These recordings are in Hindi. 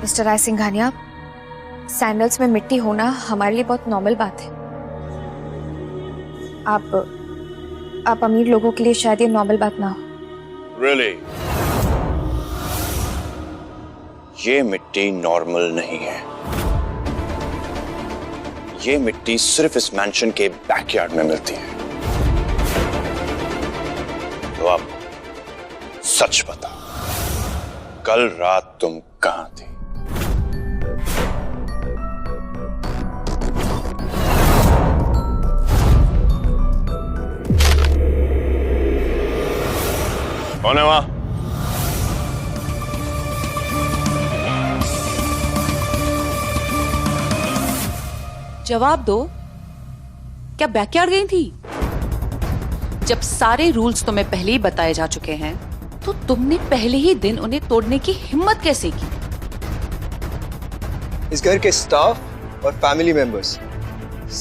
मिस्टर राय सिंघानिया, सैंडल्स में मिट्टी होना हमारे लिए बहुत नॉर्मल बात है। आप अमीर लोगों के लिए शायद ये नॉर्मल बात ना हो। Really? ये मिट्टी नॉर्मल नहीं है। ये मिट्टी सिर्फ इस मैंशन के बैकयार्ड में मिलती है। तो अब सच बता, कल रात तुम कहां थी? कौन है वहां? जवाब दो, क्या बैकयार्ड गई थी? जब सारे रूल्स तुम्हें पहले ही बताए जा चुके हैं, तो तुमने पहले ही दिन उन्हें तोड़ने की हिम्मत कैसे की? इस घर के स्टाफ और फैमिली मेंबर्स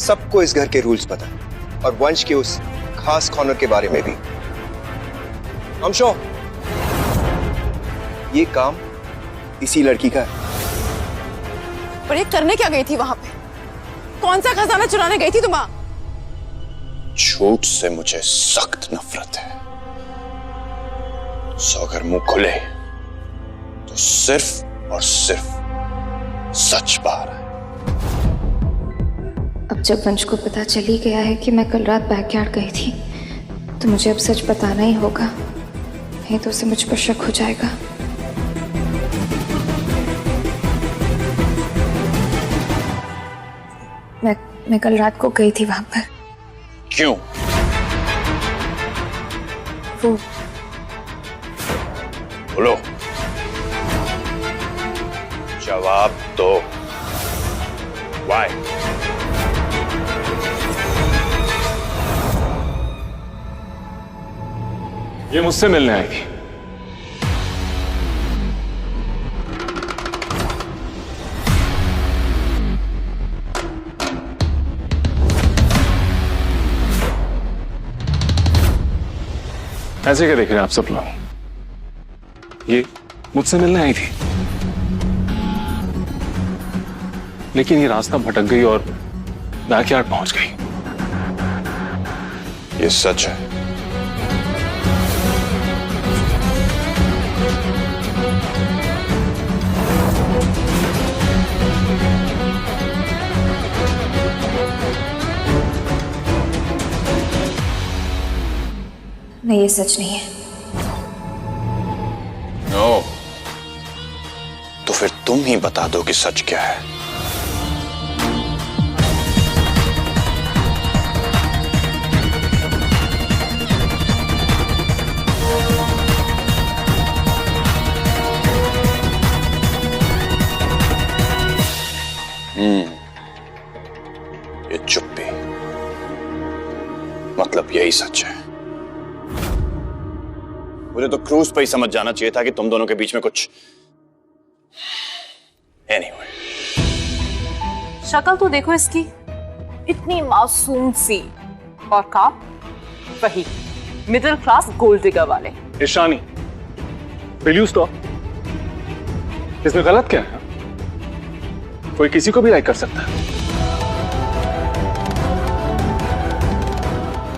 सबको इस घर के रूल्स पता है, और वंश के उस खास कॉर्नर के बारे में भी। I'm sure ये काम इसी लड़की का है। पर ये करने क्या गई थी वहां पे? कौन सा खजाना चुराने गई थी तुम? झूठ से मुझे सख्त नफरत है। सो अगर मुंह खुले तो सिर्फ और सिर्फ सच बाहर है। अब जब वंश को पता चल ही गया है कि मैं कल रात बैकयार्ड गई थी, तो मुझे अब सच बताना ही होगा, नहीं तो उसे मुझ पर शक हो जाएगा। मैं कल रात को गई थी वहां पर। क्यों? वो बोलो, जवाब दो। Why? ये मुझसे मिलने आई थी। ऐसे क्या देख रहे हैं आप सब लोग? ये मुझसे मिलने आई थी, लेकिन ये रास्ता भटक गई और बैकयार्ड पहुंच गई। ये सच है। नहीं, ये सच नहीं है। नो, तो फिर तुम ही बता दो कि सच क्या है। ये चुप्पी, मतलब यही सच है। मुझे तो क्रूज पे ही समझ जाना चाहिए था कि तुम दोनों के बीच में कुछ। Anyway. शक्ल तो देखो इसकी, इतनी मासूम सी, और काम वही मिडिल क्लास गोल्ड डिगर वाले। Ishani, will you stop? इसमें गलत क्या है? कोई किसी को भी लाइक कर सकता है।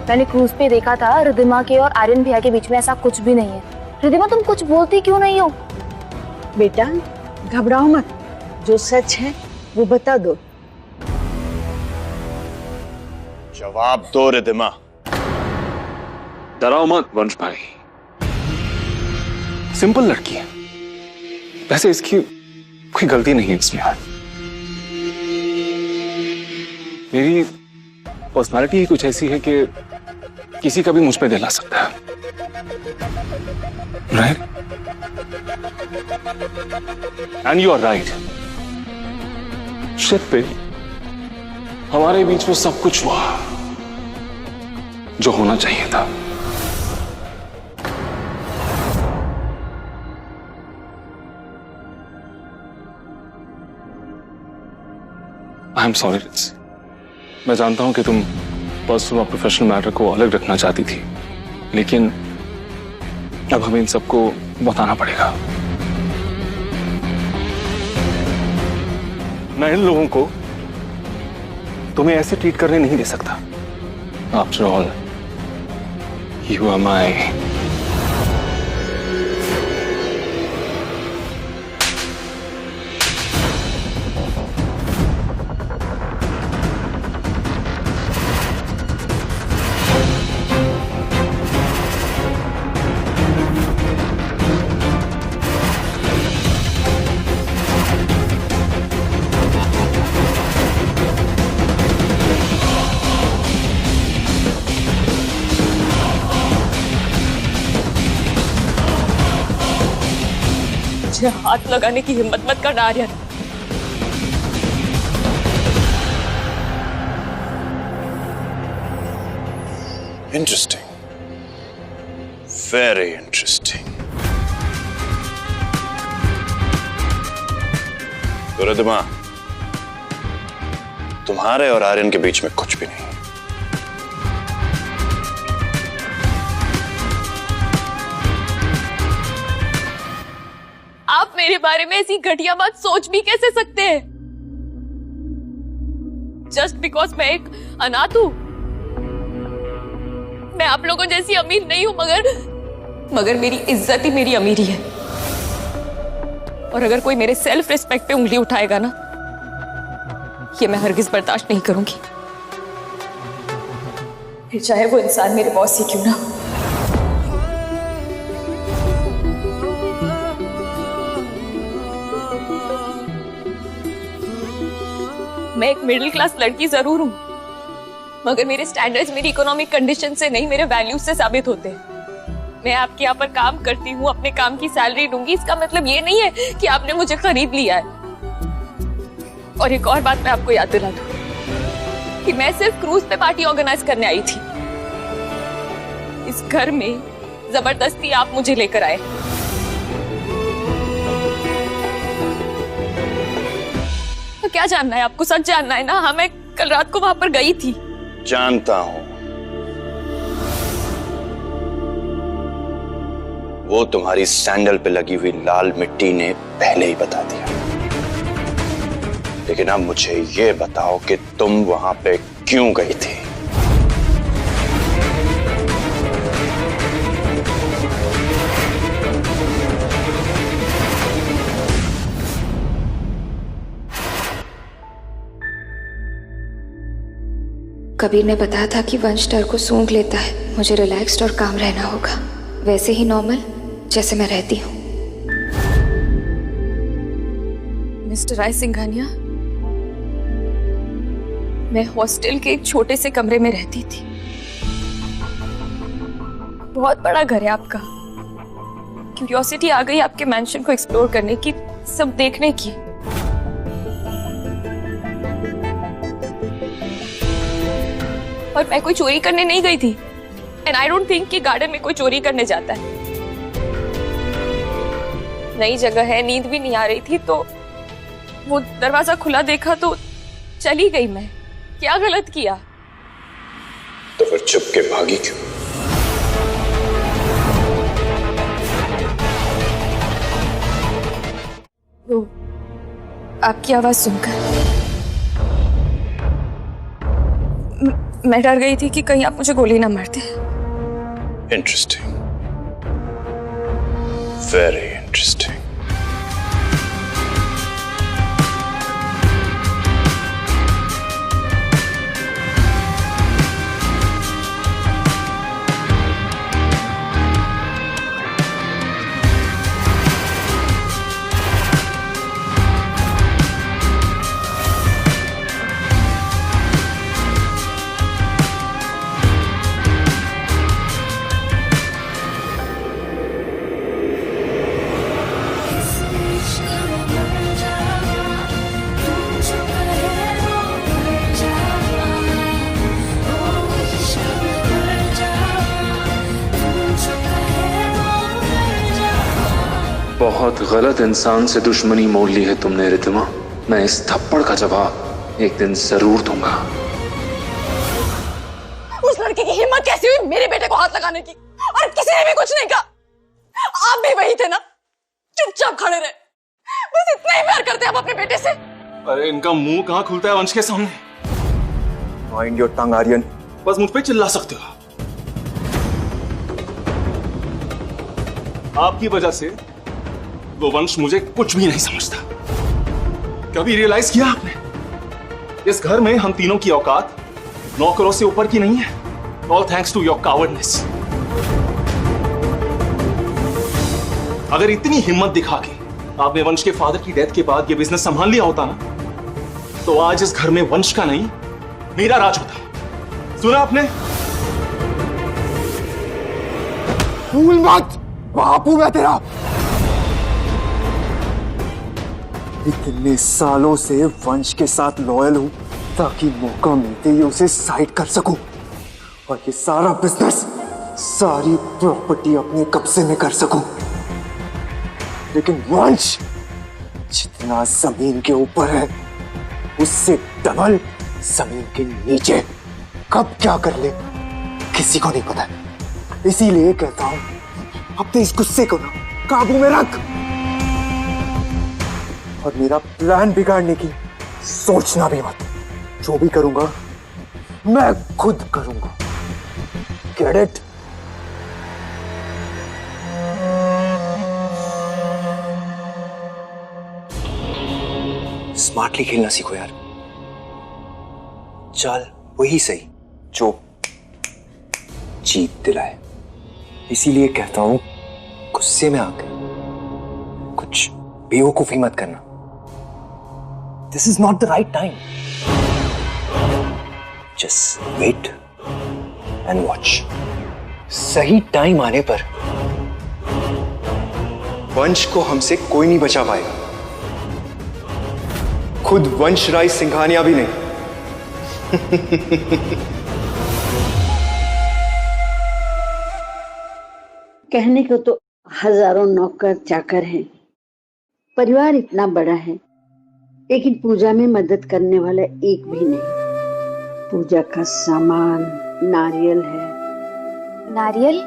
मैंने क्रूज पे देखा था, रिद्धिमा के और आर्यन भैया के बीच में ऐसा कुछ भी नहीं है। रिद्धिमा, तुम कुछ बोलती क्यों नहीं हो? बेटा घबराओ मत, जो सच है वो बता दो। जवाब दो रिद्धिमा। डराओ मत वंश भाई, सिंपल लड़की है। वैसे इसकी कोई गलती नहीं है इसमें। मेरी पर्सनालिटी ही कुछ ऐसी है कि किसी का भी मुझ पे दिल आ सकता है, right? And you are right. Ship पे हमारे बीच में सब कुछ हुआ जो होना चाहिए था। आई एम सॉरी रित्सी। मैं जानता हूं कि तुम पर्सनल और प्रोफेशनल मैटर को अलग रखना चाहती थी, लेकिन अब हमें इन सबको बताना पड़ेगा। मैं इन लोगों को तुम्हें ऐसे ट्रीट करने नहीं दे सकता। After all you are my मुझे हाथ लगाने की हिम्मत मत करना आर्यन। Interesting, very interesting. तो रिद्धिमा, तुम्हारे और आर्यन के बीच में कुछ भी नहीं। आप मेरे बारे में ऐसी घटिया बात सोच भी कैसे सकते हैं? जस्ट बिकॉज मैं एक अनाथ हूं। मैं आप लोगों जैसी अमीर नहीं हूं, मगर मेरी इज्जत ही मेरी अमीरी है। और अगर कोई मेरे सेल्फ रिस्पेक्ट पे उंगली उठाएगा ना, ये मैं हरगिज बर्दाश्त नहीं करूंगी, फिर चाहे वो इंसान मेरे बॉस ही क्यों ना हो। मैं एक मिडिल क्लास लड़की जरूर हूं, मगर मेरे स्टैंडर्ड्स मेरी इकोनॉमिक कंडीशन से नहीं, मेरे वैल्यूज से साबित होते हैं। मैं आपके यहाँ पर काम करती हूँ, अपने काम की सैलरी दूंगी, इसका मतलब ये नहीं है कि आपने मुझे खरीद लिया है। और एक और बात मैं आपको याद दिला दूं कि मैं सिर्फ क्रूज पे पार्टी ऑर्गेनाइज करने आई थी। इस घर में जबरदस्ती आप मुझे लेकर आए। तो क्या जानना है आपको? सच जानना है ना? हाँ, मैं कल रात को वहां पर गई थी। जानता हूं, वो तुम्हारी सैंडल पे लगी हुई लाल मिट्टी ने पहले ही बता दिया। लेकिन अब मुझे ये बताओ कि तुम वहां पे क्यों गई थी? कबीर ने बताया था कि वंश डर को सूंघ लेता है। मुझे रिलैक्स्ड और काम रहना होगा, वैसे ही नॉर्मल जैसे मैं रहती हूँ। मिस्टर राय सिंघानिया, मैं हॉस्टल के एक छोटे से कमरे में रहती थी। बहुत बड़ा घर है आपका। क्यूरियोसिटी आ गई आपके मैंशन को एक्सप्लोर करने की, सब देखने की। और मैं कोई चोरी करने नहीं गई थी। एंड आई डोंट थिंक कि गार्डन में कोई चोरी करने जाता है। नई जगह है, नींद भी नहीं आ रही थी, तो वो दरवाजा खुला देखा तो चली गई मैं। क्या गलत किया? तो फिर चुप के भागी क्यों? वो आपकी आवाज सुनकर मैं डर गई थी कि कहीं आप मुझे गोली ना मार दे। Interesting, very interesting. बहुत गलत इंसान से दुश्मनी मोल ली है तुमने रिद्धिमा। मैं इस थप्पड़ का जवाब एक दिन जरूर दूंगा। उस लड़की की हिम्मत कैसी हुई मेरे बेटे को हाथ लगाने की, और किसी ने भी कुछ नहीं कहा। आप भी वही थे ना, चुपचाप खड़े रहे। बस इतना ही प्यार करते हैं आप अपने बेटे से। अरे इनका मुंह कहाँ खुलता है वंश के सामने। Mind your tongue Aryan. बस मुझ पे चिल्ला सकते हो। आपकी वजह से वो वंश मुझे कुछ भी नहीं समझता। कभी रियलाइज किया आपने, इस घर में हम तीनों की औकात नौकरों से ऊपर की नहीं है। All thanks to your cowardness. अगर इतनी हिम्मत दिखा के आपने वंश के फादर की डेथ के बाद ये बिजनेस संभाल लिया होता ना, तो आज इस घर में वंश का नहीं मेरा राज होता। सुना आपने? भूल मत, बापू मैं तेरा। इतने सालों से वंश के साथ लॉयल हूं ताकि मौका मिलते ही उसे साइड कर सकूं और ये सारा बिजनेस, सारी प्रॉपर्टी अपने कब्जे में कर सकूं। लेकिन वंश जितना जमीन के ऊपर है उससे डबल जमीन के नीचे कब क्या कर ले किसी को नहीं पता। इसीलिए कहता हूं अपने इस गुस्से को ना काबू में रख और मेरा प्लान बिगाड़ने की सोचना भी मत। जो भी करूंगा मैं खुद करूंगा। Get it? स्मार्टली खेलना सीखो यार। चाल वही सही जो जीत दिलाए। इसीलिए कहता हूं गुस्से में आकर कुछ बेवकूफी मत करना। This is not the right time. Just wait and watch. सही टाइम आने पर वंश को हमसे कोई नहीं बचा पाएगा, खुद वंश राय सिंघानिया भी नहीं। कहने को तो हजारों नौकर चाकर हैं, परिवार इतना बड़ा है, लेकिन पूजा में मदद करने वाला एक भी नहीं। पूजा का सामान नारियल है। नारियल?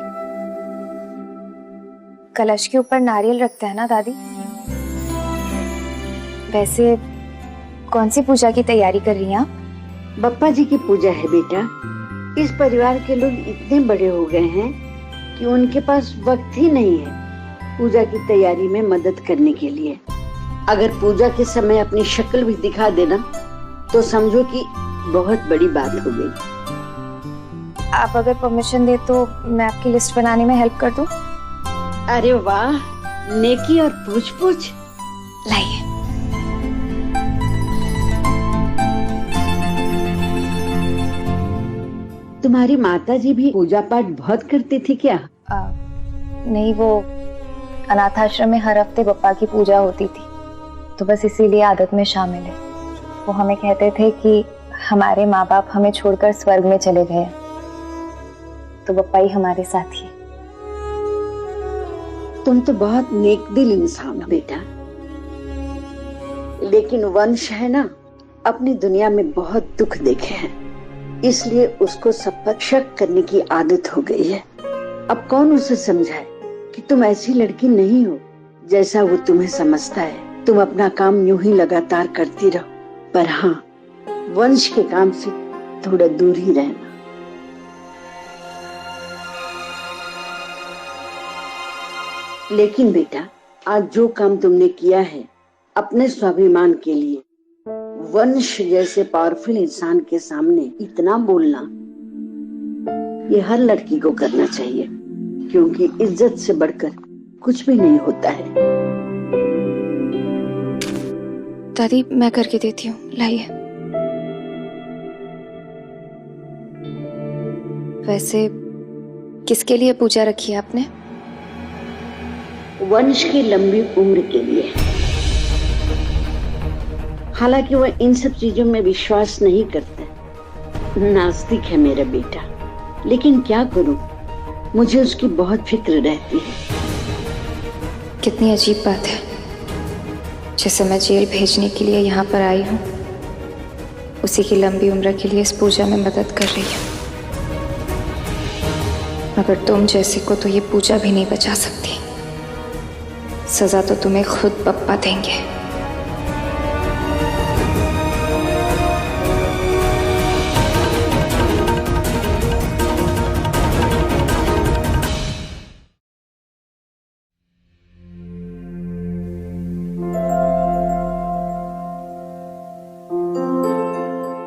कलश के ऊपर नारियल रखते हैं ना दादी? वैसे कौन सी पूजा की तैयारी कर रही हैं आप? बप्पा जी की पूजा है बेटा। इस परिवार के लोग इतने बड़े हो गए हैं कि उनके पास वक्त ही नहीं है पूजा की तैयारी में मदद करने के लिए। अगर पूजा के समय अपनी शक्ल भी दिखा देना तो समझो कि बहुत बड़ी बात हो गई। आप अगर परमिशन दे तो मैं आपकी लिस्ट बनाने में हेल्प कर दूं? अरे वाह, नेकी और पूछ पूछ। लाइए। तुम्हारी माता जी भी पूजा पाठ बहुत करती थी क्या? नहीं, वो अनाथाश्रम में हर हफ्ते बप्पा की पूजा होती थी, तो बस इसीलिए आदत में शामिल है। वो हमें कहते थे कि हमारे माँ बाप हमें छोड़कर स्वर्ग में चले गए, तो बप्पा ही हमारे साथ ही। तुम तो बहुत नेक दिल इंसान हो बेटा, लेकिन वंश है ना, अपनी दुनिया में बहुत दुख देखे हैं, इसलिए उसको सब पर शक करने की आदत हो गई है। अब कौन उसे समझाए कि तुम ऐसी लड़की नहीं हो जैसा वो तुम्हें समझता है। तुम अपना काम यूं ही लगातार करती रहो, पर हाँ, वंश के काम से थोड़ा दूर ही रहना। लेकिन बेटा, आज जो काम तुमने किया है अपने स्वाभिमान के लिए, वंश जैसे पावरफुल इंसान के सामने इतना बोलना, ये हर लड़की को करना चाहिए, क्योंकि इज्जत से बढ़कर कुछ भी नहीं होता है। दादी, मैं करके देती हूँ, लाइए। वैसे किसके लिए पूजा रखी है आपने? वंश की लंबी उम्र के लिए। हालांकि वह इन सब चीजों में विश्वास नहीं करता, नास्तिक है मेरा बेटा, लेकिन क्या करूं, मुझे उसकी बहुत फिक्र रहती है। कितनी अजीब बात है, जैसे मैं जेल भेजने के लिए यहाँ पर आई हूँ, उसी की लंबी उम्र के लिए इस पूजा में मदद कर रही हूँ। मगर तुम जैसे को तो ये पूजा भी नहीं बचा सकती। सजा तो तुम्हें खुद पप्पा देंगे।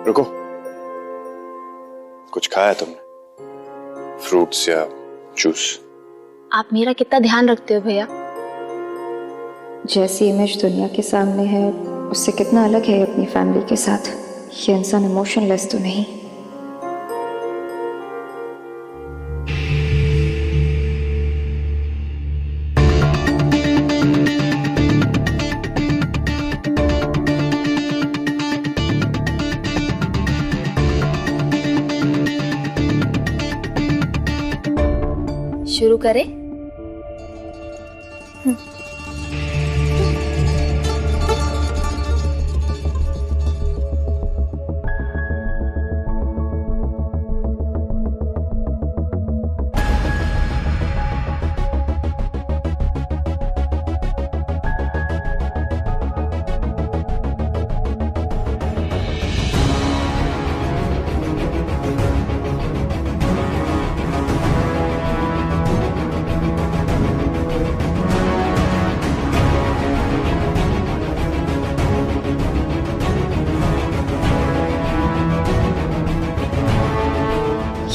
रुको, कुछ खाया तुमने? फ्रूट्स या जूस? आप मेरा कितना ध्यान रखते हो भैया। जैसी इमेज दुनिया के सामने है उससे कितना अलग है अपनी फैमिली के साथ। ये इंसान इमोशनलेस तो नहीं। शुरू करें?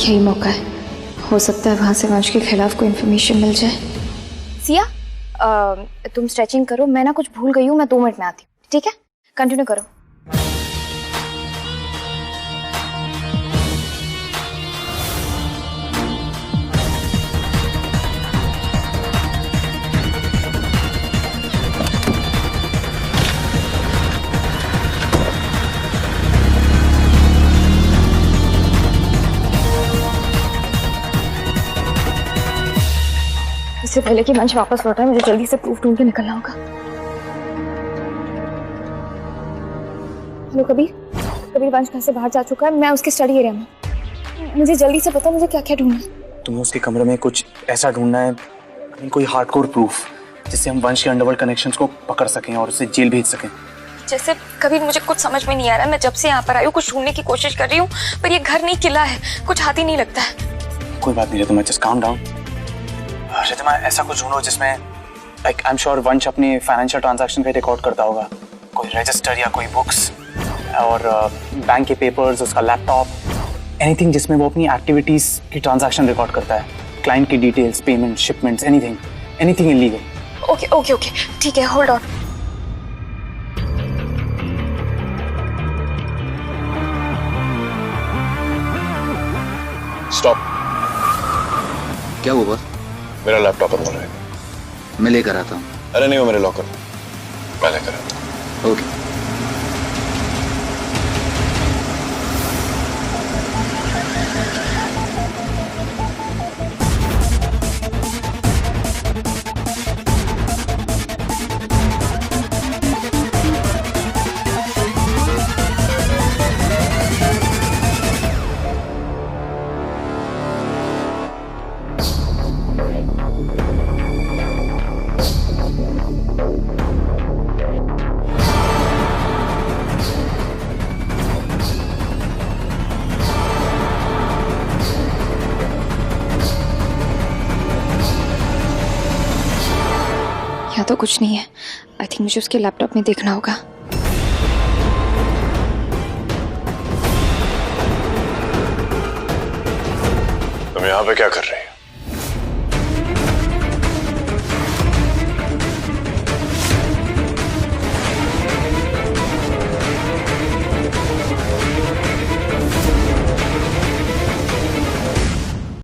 यही मौका है, हो सकता है वहां से वंश के खिलाफ कोई इन्फॉर्मेशन मिल जाए। सिया, तुम स्ट्रेचिंग करो, मैं ना कुछ भूल गई हूँ, मैं 2 मिनट में आती हूँ, ठीक है? कंटिन्यू करो। इससे पहले कि वंश वापस लौटा मुझे जल्दी से प्रूफ ढूंढ के निकलना होगा। हेलो कबीर, कबीर वंश घर से बाहर जा चुका है, मैं उसके स्टडी एरिया में। मुझे जल्दी से पता मुझे क्या क्या ढूंढना है। तुम्हें उसके कमरे में कुछ ऐसा ढूंढना है, कोई हार्डकोर प्रूफ जिससे हम वंश के अंडरवर्ल्ड कनेक्शंस को पकड़ सकें और उसे जेल भेज सकें। जैसे कबीर मुझे कुछ समझ में नहीं आ रहा है। मैं जब से यहाँ पर आई हूँ कुछ ढूंढने की कोशिश कर रही हूँ, पर ये घर नहीं किला है, कुछ हाथ ही नहीं लगता है। कोई बात नहीं रितिमा, जस्ट काम डाउन। रितिमा, ऐसा कुछ ढूंढो जिसमें लाइक आई एम श्योर वंश अपने फाइनेंशियल ट्रांजैक्शन का रिकॉर्ड करता होगा, कोई रजिस्टर या कोई बुक्स और बैंक के पेपर्स, उसका लैपटॉप, एनीथिंग जिसमें वो अपनी एक्टिविटीज की ट्रांजैक्शन रिकॉर्ड करता है, क्लाइंट की details, payment, shipments, anything illegal. Okay okay okay, ठीक है, होल्ड ऑन। स्टॉप। क्या हुआ? मेरा लैपटॉप अंदर है, मैं लेकर आता हूँ। अरे नहीं, वो मेरे लॉकर में, मैं लेकर आता हूँ। ओके। यहाँ तो कुछ नहीं है। आई थिंक मुझे उसके लैपटॉप में देखना होगा। तुम यहाँ पे क्या कर रही हो?